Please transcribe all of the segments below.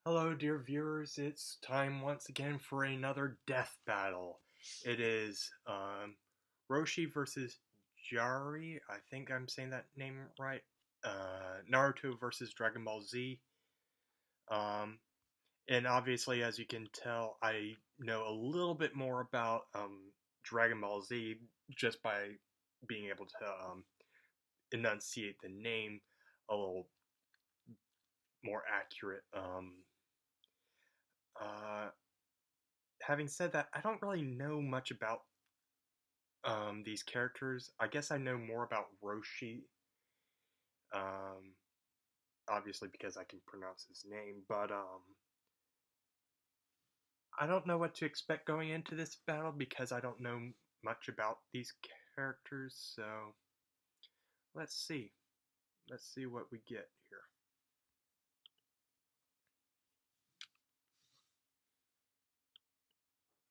Hello, dear viewers. It's time once again for another death battle. It is Roshi versus Jiraiy. I think I'm saying that name right. Naruto versus Dragon Ball Z. Um, and obviously, as you can tell, I know a little bit more about Dragon Ball Z just by being able to enunciate the name a little more accurate. Uh, Having said that, I don't really know much about these characters. I guess I know more about Roshi, um, obviously because I can pronounce his name, but I don't know what to expect going into this battle because I don't know much about these characters, so let's see. Let's see what we get here.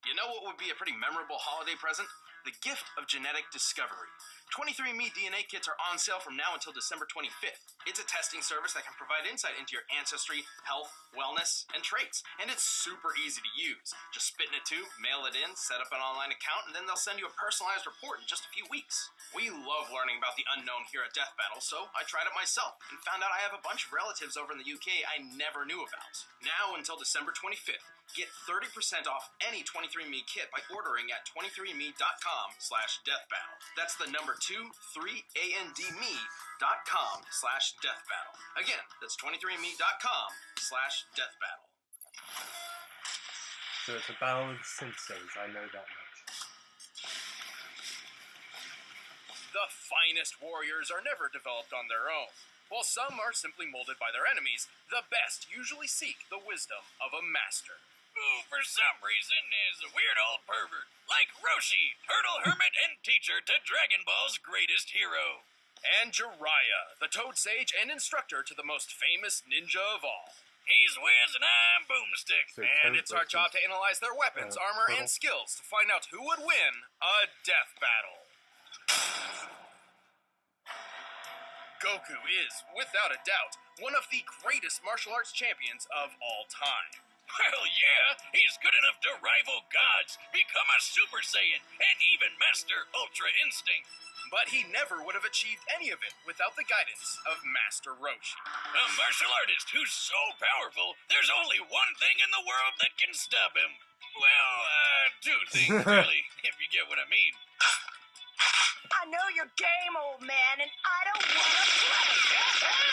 You know what would be a pretty memorable holiday present? The gift of genetic discovery. 23andMe DNA kits are on sale from now until December 25th. It's a testing service that can provide insight into your ancestry, health, wellness, and traits. And it's super easy to use. Just spit in a tube, mail it in, set up an online account, and then they'll send you a personalized report in just a few weeks. We love learning about the unknown here at Death Battle, so I tried it myself and found out I have a bunch of relatives over in the UK I never knew about. Now until December 25th, get 30% off any 23andMe kit by ordering at 23andme.com/deathbattle. That's the number 23andme.com/deathbattle. Again, that's 23andme.com/deathbattle. So it's a battle of senseis, I know that much. The finest warriors are never developed on their own. While some are simply molded by their enemies, the best usually seek the wisdom of a master. Who, for some reason, is a weird old pervert, like Roshi, turtle hermit and teacher to Dragon Ball's greatest hero. And Jiraiya, the toad sage and instructor to the most famous ninja of all. He's Wiz and I'm Boomstick, So and Toad it's our job to analyze their weapons, armor, Turtle. and skills to find out who would win a death battle. Goku is, without a doubt, one of the greatest martial arts champions of all time. Well, yeah, he's good enough to rival gods, become a Super Saiyan, and even master Ultra Instinct. But he never would have achieved any of it without the guidance of Master Roshi. A martial artist who's so powerful, there's only one thing in the world that can stop him. Well, two things, really, if you get what I mean. I know your game, old man, and I don't want to play.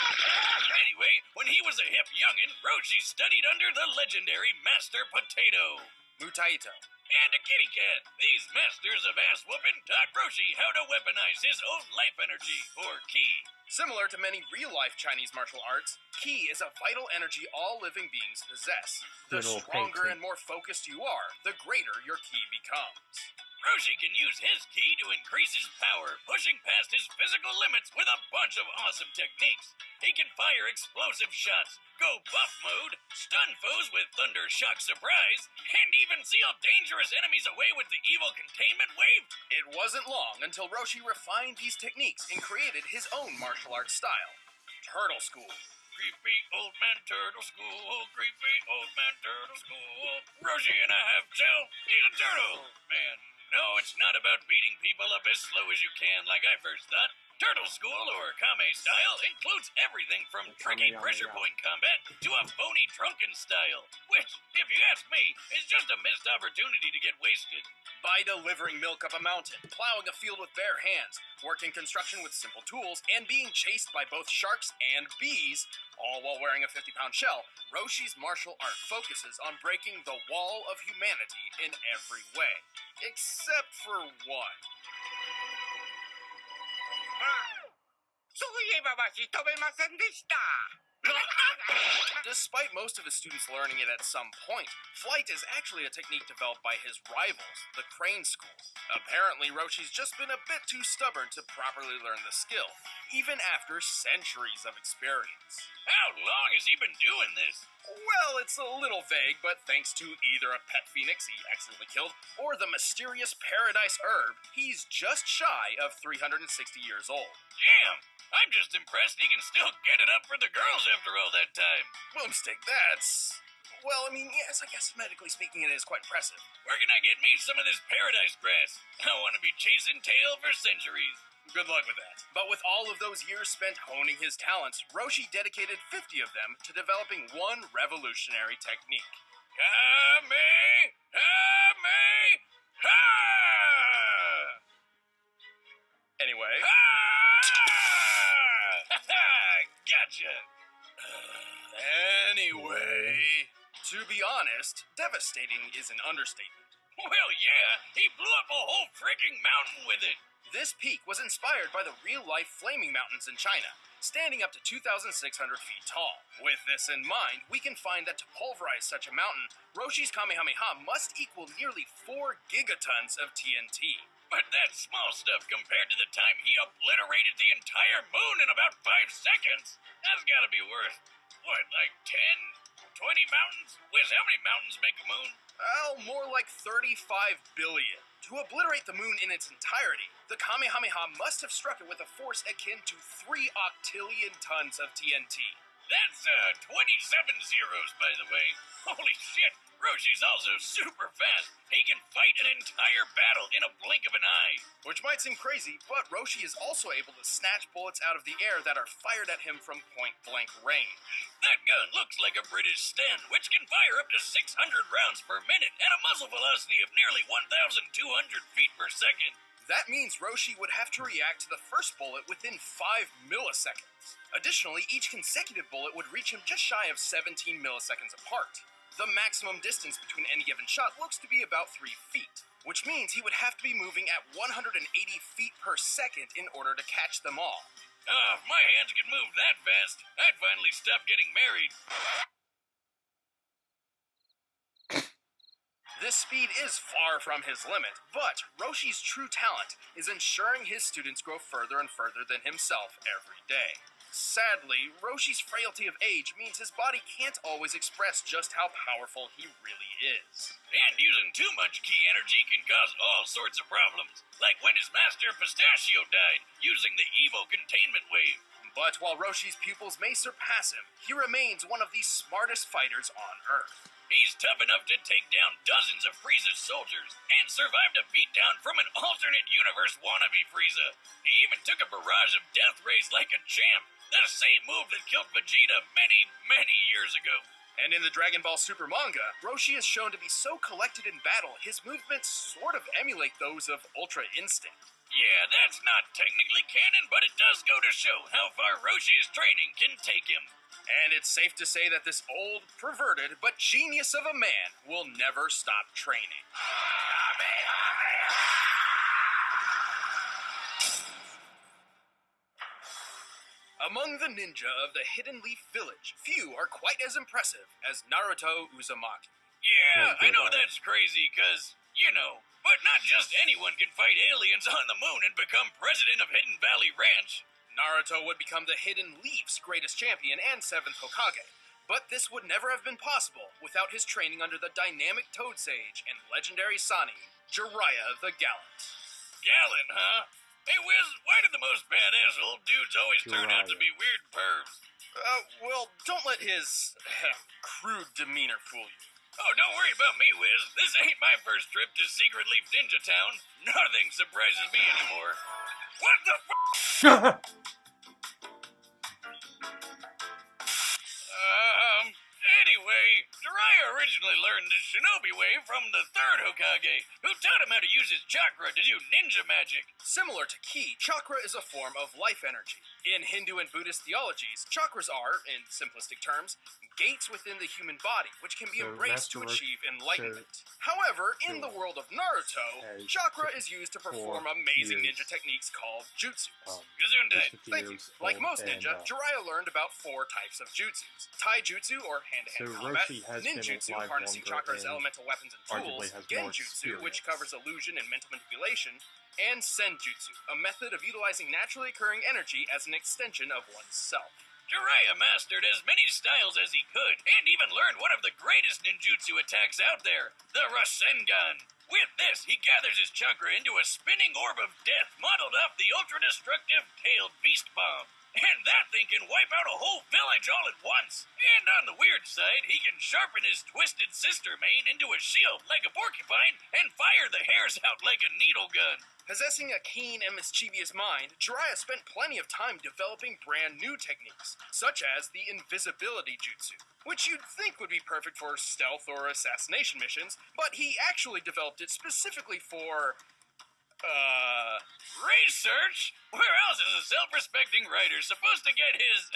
Anyway, when he was a hip youngin', Roshi studied under the legendary Master Potato. Mutaito. And a kitty cat. These masters of ass whooping taught Roshi how to weaponize his own life energy, or ki. Similar to many real-life Chinese martial arts, ki is a vital energy all living beings possess. The Little stronger painting. and more focused you are, the greater your ki becomes. Roshi can use his ki to increase his power, pushing past his physical limits with a bunch of awesome techniques. He can fire explosive shots, go buff mode, stun foes with Thunder Shock Surprise, and even seal dangerous enemies away with the evil containment wave. It wasn't long until Roshi refined these techniques and created his own martial arts style, Turtle School. Creepy old man turtle school, creepy old man turtle school. Roshi and a half shell, he's a turtle, man. No, it's not about beating people up as slow as you can like I first thought. Turtle School, or Kame style, includes everything from tricky pressure point combat to a phony drunken style, which, if you ask me, is just a missed opportunity to get wasted. By delivering milk up a mountain, plowing a field with bare hands, working construction with simple tools, and being chased by both sharks and bees, all while wearing a 50-pound shell, Roshi's martial art focuses on breaking the wall of humanity in every way. Except for one. Despite most of his students learning it at some point, flight is actually a technique developed by his rivals, the Crane School. Apparently, Roshi's just been a bit too stubborn to properly learn the skill, even after centuries of experience. How long has he been doing this? Well, it's a little vague, but thanks to either a pet phoenix he accidentally killed, or the mysterious paradise herb, he's just shy of 360 years old. Damn! I'm just impressed he can still get it up for the girls after all that time. Boomstick, that's Well, I mean, yes, I guess medically speaking it is quite impressive. Where can I get me some of this paradise grass? I want to be chasing tail for centuries. Good luck with that. But with all of those years spent honing his talents, Roshi dedicated 50 of them to developing one revolutionary technique. Kamehameha! Anyway, Gotcha. anyway, to be honest, devastating is an understatement. Well, yeah, he blew up a whole freaking mountain with it. This peak was inspired by the real-life flaming mountains in China, standing up to 2,600 feet tall. With this in mind, we can find that to pulverize such a mountain, Roshi's Kamehameha must equal nearly 4 gigatons of TNT. But that's small stuff compared to the time he obliterated the entire moon in about 5 seconds. That's gotta be worth, what, like 10, 20 mountains? Wiz, how many mountains make a moon? Well, more like 35 billion. To obliterate the moon in its entirety, the Kamehameha must have struck it with a force akin to 3 octillion tons of TNT. That's 27 zeros, by the way. Holy shit, Roshi's also super fast. He can fight an entire battle in a blink of an eye. Which might seem crazy, but Roshi is also able to snatch bullets out of the air that are fired at him from point-blank range. That gun looks like a British Sten, which can fire up to 600 rounds per minute at a muzzle velocity of nearly 1,200 feet per second. That means Roshi would have to react to the first bullet within 5 milliseconds. Additionally, each consecutive bullet would reach him just shy of 17 milliseconds apart. The maximum distance between any given shot looks to be about 3 feet, which means he would have to be moving at 180 feet per second in order to catch them all. If my hands could move that fast, I'd finally stop getting married. This speed is far from his limit, but Roshi's true talent is ensuring his students grow further and further than himself every day. Sadly, Roshi's frailty of age means his body can't always express just how powerful he really is. And using too much ki energy can cause all sorts of problems, like when his master Pistachio died, using the evil containment wave. But while Roshi's pupils may surpass him, he remains one of the smartest fighters on Earth. He's tough enough to take down dozens of Frieza's soldiers, and survived a beatdown from an alternate universe wannabe Frieza. He even took a barrage of death rays like a champ, the same move that killed Vegeta many, many years ago. And in the Dragon Ball Super manga, Roshi is shown to be so collected in battle, his movements sort of emulate those of Ultra Instinct. Yeah, that's not technically canon, but it does go to show how far Roshi's training can take him. And it's safe to say that this old, perverted, but genius of a man will never stop training. Among the ninja of the Hidden Leaf Village, few are quite as impressive as Naruto Uzumaki. Yeah, I know that's crazy, cause, you know, but not just anyone can fight aliens on the moon and become president of Hidden Valley Ranch. Naruto would become the Hidden Leaf's greatest champion and 7th Hokage, but this would never have been possible without his training under the dynamic Toad Sage and legendary Sannin, Jiraiya the Gallant. Gallant, huh? Hey, Wiz, why do the most badass old dudes always turn out to be weird pervs? Well, don't let his crude demeanor fool you. Oh, don't worry about me, Wiz. This ain't my first trip to Secret Leaf Ninja Town. Nothing surprises me anymore. What the f***? Anyway, Jiraiya originally learned the shinobi way from the 3rd Hokage, who taught him how to use his chakra to do ninja magic. Similar to ki, chakra is a form of life energy. In Hindu and Buddhist theologies, chakras are, in simplistic terms, gates within the human body, which can be embraced to achieve enlightenment. However, in the world of Naruto, chakra is used to perform amazing ninja techniques called jutsu. Gesundheit. Thank you. Like most ninja, Jiraiya learned about 4 types of jutsus. Taijutsu, or hand-to-hand combat, ninjutsu, harnessing chakra as elemental weapons and tools, genjutsu, which covers illusion and mental manipulation, and senjutsu, a method of utilizing naturally occurring energy as an extension of oneself. Jiraiya mastered as many styles as he could, and even learned one of the greatest ninjutsu attacks out there, the Rasengan. With this, he gathers his chakra into a spinning orb of death modeled off the ultra-destructive tailed beast bomb. And that thing can wipe out a whole village all at once. And on the weird side, he can sharpen his twisted sister mane into a shield like a porcupine and fire the hairs out like a needle gun. Possessing a keen and mischievous mind, Jiraiya spent plenty of time developing brand new techniques, such as the invisibility jutsu, which you'd think would be perfect for stealth or assassination missions, but he actually developed it specifically for, research? Where else is a self-respecting writer supposed to get his,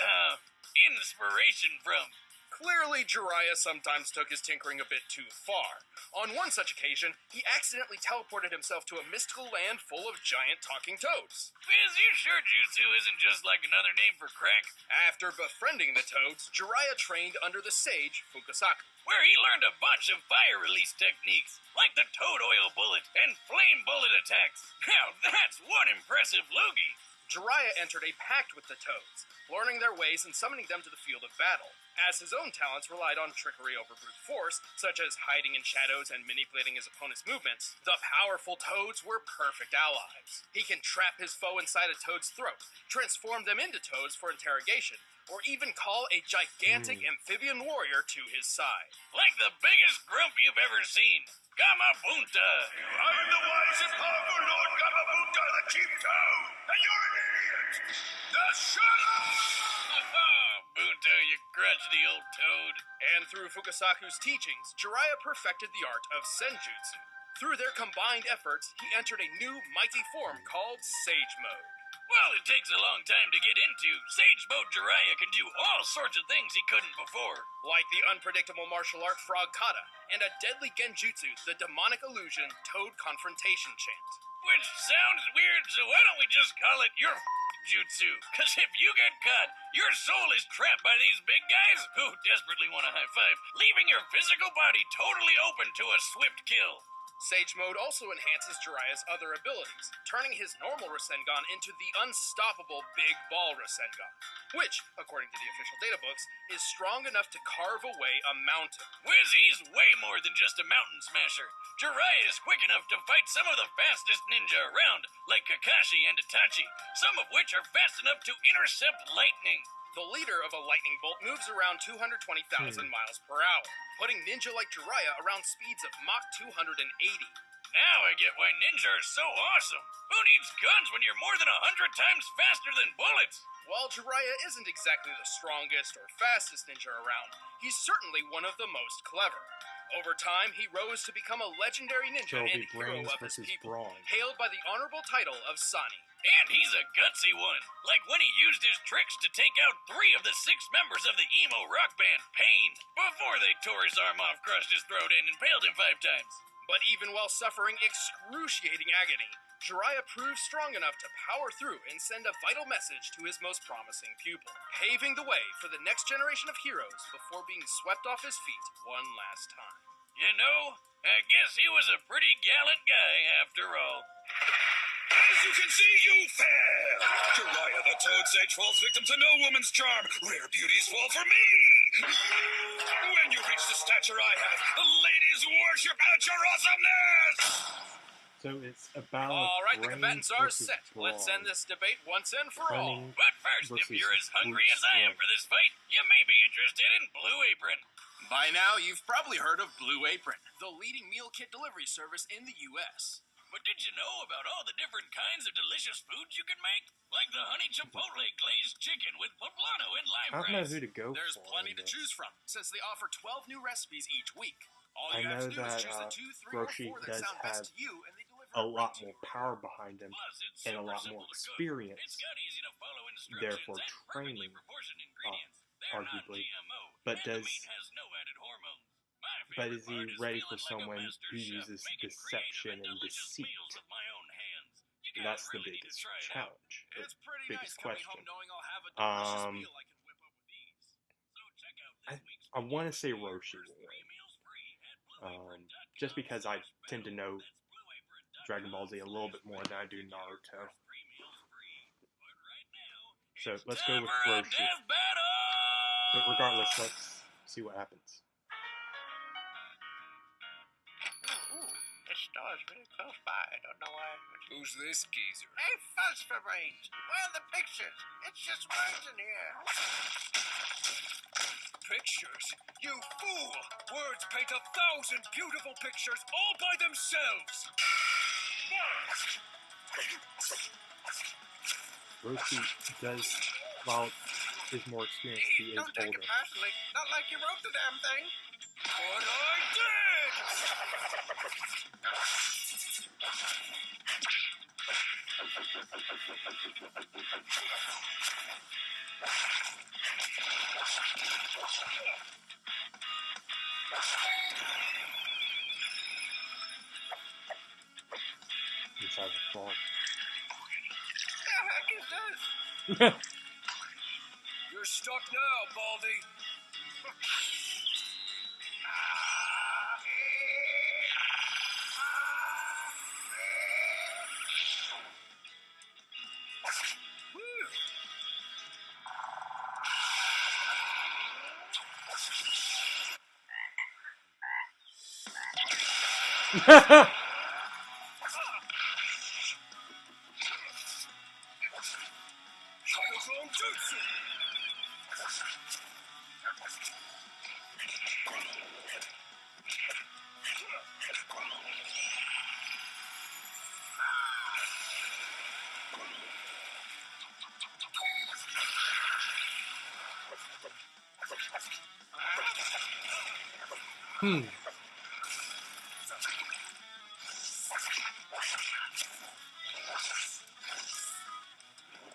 inspiration from? Clearly, Jiraiya sometimes took his tinkering a bit too far. On one such occasion, he accidentally teleported himself to a mystical land full of giant talking toads. Is you sure jutsu isn't just like another name for crack? After befriending the toads, Jiraiya trained under the sage Fukasaku. Where he learned a bunch of fire release techniques, like the toad oil bullet and flame bullet attacks. Now that's one impressive loogie. Jiraiya entered a pact with the toads, learning their ways and summoning them to the field of battle, as his own talents relied on trickery over brute force, such as hiding in shadows and manipulating his opponent's movements. The powerful toads were perfect allies. He can trap his foe inside a toad's throat, transform them into toads for interrogation, or even call a gigantic amphibian warrior to his side. Like the biggest grump you've ever seen. Gamabunta! I'm the wise and powerful Lord Gamabunta, the chief toad, and you're an idiot! The shadow! Bunta, you crotchety old toad. And through Fukasaku's teachings, Jiraiya perfected the art of senjutsu. Through their combined efforts, he entered a new mighty form called Sage Mode. Well, it takes a long time to get into. Sage Mode Jiraiya can do all sorts of things he couldn't before. Like the unpredictable martial art Frog Kata, and a deadly genjutsu, the demonic illusion Toad Confrontation Chant. Which sounds weird, so why don't we just call it your jutsu? Cause if you get caught, your soul is trapped by these big guys who desperately want a high five, leaving your physical body totally open to a swift kill. Sage Mode also enhances Jiraiya's other abilities, turning his normal Rasengan into the unstoppable Big Ball Rasengan, which, according to the official databooks, is strong enough to carve away a mountain. Whiz, he's way more than just a mountain smasher. Jiraiya is quick enough to fight some of the fastest ninja around, like Kakashi and Itachi, some of which are fast enough to intercept lightning. The leader of a lightning bolt moves around 220,000 miles per hour, putting ninja like Jiraiya around speeds of Mach 280. Now I get why ninja are so awesome. Who needs guns when you're more than 100 times faster than bullets? While Jiraiya isn't exactly the strongest or fastest ninja around, he's certainly one of the most clever. Over time, he rose to become a legendary ninja and hero of his people, hailed by the honorable title of Sani. And he's a gutsy one, like when he used his tricks to take out 3 of the 6 members of the emo rock band Pain, before they tore his arm off, crushed his throat, and impaled him 5 times. But even while suffering excruciating agony, Jiraiya proved strong enough to power through and send a vital message to his most promising pupil, paving the way for the next generation of heroes before being swept off his feet one last time. You know, I guess he was a pretty gallant guy after all. As you can see, you fail! Jiraiya the Toad Sage falls victim to no woman's charm. Rare beauties fall for me! When you reach the stature I have, ladies worship at your awesomeness! So it's about All right, the brains combatants are versus set. Let's brawn. end this debate once and for all. Cunning But first, if versus you're as hungry brute as I am strength. for this fight, you may be interested in Blue Apron. By now, you've probably heard of Blue Apron. The leading meal kit delivery service in the U.S. But did you know about all the different kinds of delicious foods you can make? Like the honey chipotle glazed chicken with poblano and lime I don't know rice. who to go There's for. plenty in to this. choose from, since they offer 12 new recipes each week. All I you have know to do is that choose the 2, 3, Roshi or 4 that does sound have best to you, and they deliver a it lot right to more you. power behind him Plus, it's and a super lot simple more to cook. experience. It's got easy to follow instructions Therefore, and perfectly training, proportioned ingredients. They're arguably. not GMO, But and does- the meat has no added hormones. My But favorite is he part is ready feeling for like a someone master who chef uses making deception creative and delicious deceit? meals with my own hands. You guys That's the really need to biggest try it out. challenge. The It's pretty biggest nice coming question. home knowing I'll have a delicious Um, meal I can whip up with ease. So check out this week's I want to say Blue Roshi Apron's will 3 win. meals free at blueapron.com. Just because I tend to know That's blueapron.com. Dragon Ball Z a little bit more than I do Naruto. So let's go with Roshi. Death battle! But regardless, let's see what happens. Ooh, this store is really close by. I don't know why. Who's this geezer? Hey, fuzz for brains. Where are the pictures? It's just words in here. Pictures? You fool! Words paint 1,000 beautiful pictures all by themselves! Roshi does, while is more experienced, he is Don't take older. it personally. Not like you wrote the damn thing. But I did! Inside the frog. The heck is this? You're stuck now, Baldy. Shadowclone Jutsu!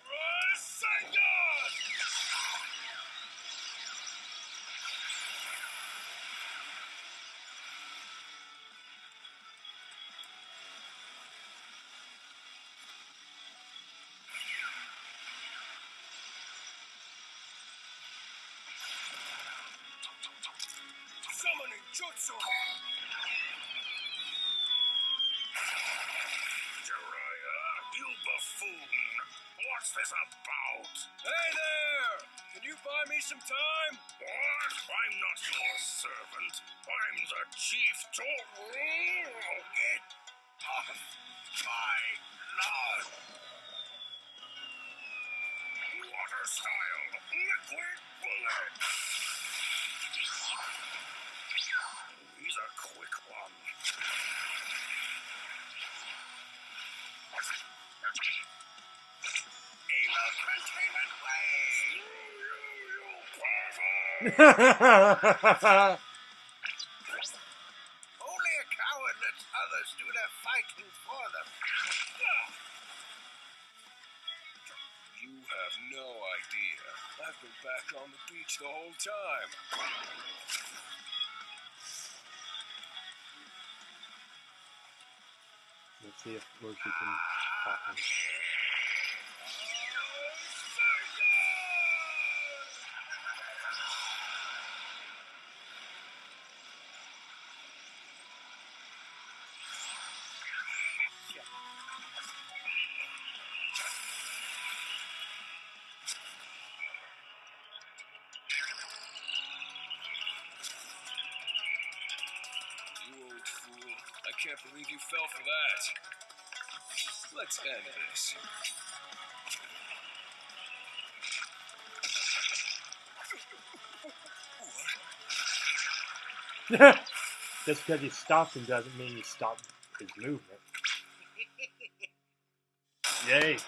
Rasengan! Summoning Jutsu! Jiraiya, you buffoon! What's this about? Hey there! Can you buy me some time? What? I'm not your servant. I'm the chief Get off my lawn! Water style, liquid bullet! He's a quick one. Evil containment blade! You pervert! Only a coward lets others do their fighting for them. You have no idea. I've been back on the beach the whole time. Let's see if Roshi can pop him. You old fool. I can't believe you fell for that. Let's end this. Just because he stopped him doesn't mean he stopped his movement. Yay!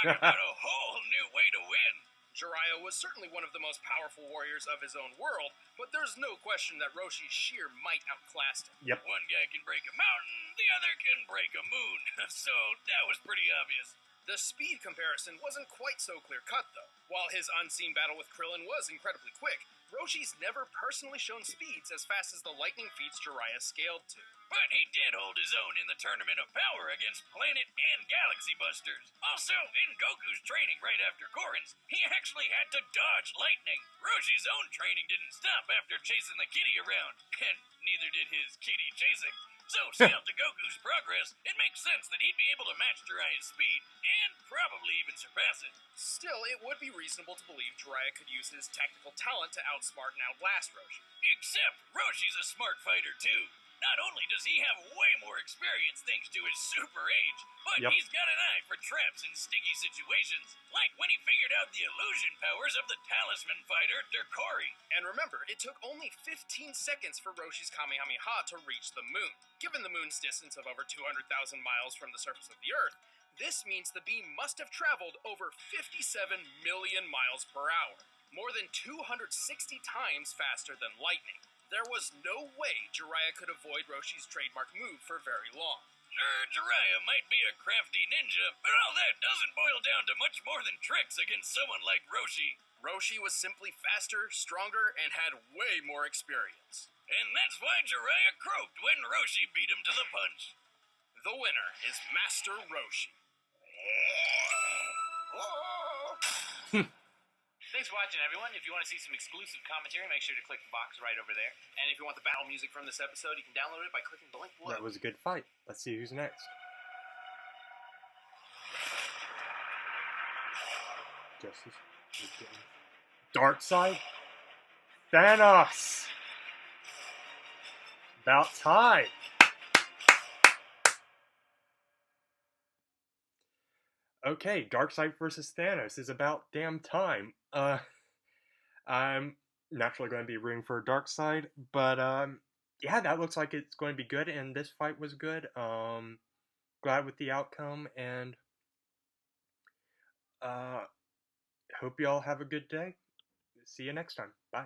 Talk about a whole new way to win. Jiraiya was certainly one of the most powerful warriors of his own world, but there's no question that Roshi's sheer might outclassed him. Yep. One guy can break a mountain, the other can break a moon. So that was pretty obvious. The speed comparison wasn't quite so clear-cut, though. While his unseen battle with Krillin was incredibly quick, Roshi's never personally shown speeds as fast as the lightning feats Jiraiya scaled to. But he did hold his own in the Tournament of Power against Planet and Galaxy Busters. Also, in Goku's training right after Korin's, he actually had to dodge lightning. Roshi's own training didn't stop after chasing the kitty around, and neither did his kitty chasing. So, scaled to Goku's progress, it makes sense that he'd be able to match Jiraiya's speed, and probably even surpass it. Still, it would be reasonable to believe Jiraiya could use his technical talent to outsmart and outlast Roshi. Except Roshi's a smart fighter too. Not only does he have way more experience thanks to his super age, but Yep. he's got an eye for traps in sticky situations, like when he figured out the illusion powers of the talisman fighter Derkori. And remember, it took only 15 seconds for Roshi's Kamehameha to reach the moon. Given the moon's distance of over 200,000 miles from the surface of the Earth, this means the beam must have traveled over 57 million miles per hour, more than 260 times faster than lightning. There was no way Jiraiya could avoid Roshi's trademark move for very long. Sure, Jiraiya might be a crafty ninja, but all that doesn't boil down to much more than tricks against someone like Roshi. Roshi was simply faster, stronger, and had way more experience. And that's why Jiraiya croaked when Roshi beat him to the punch. The winner is Master Roshi. Thanks for watching, everyone. If you want to see some exclusive commentary, make sure to click the box right over there. And if you want the battle music from this episode, you can download it by clicking the link below. That was a good fight. Let's see who's next. Justice. Dark Side. Thanos. About time. Okay, Darkseid versus Thanos is about damn time. I'm naturally going to be rooting for Darkseid, but yeah, that looks like it's going to be good, and this fight was good. Glad with the outcome, and hope y'all have a good day. See you next time. Bye.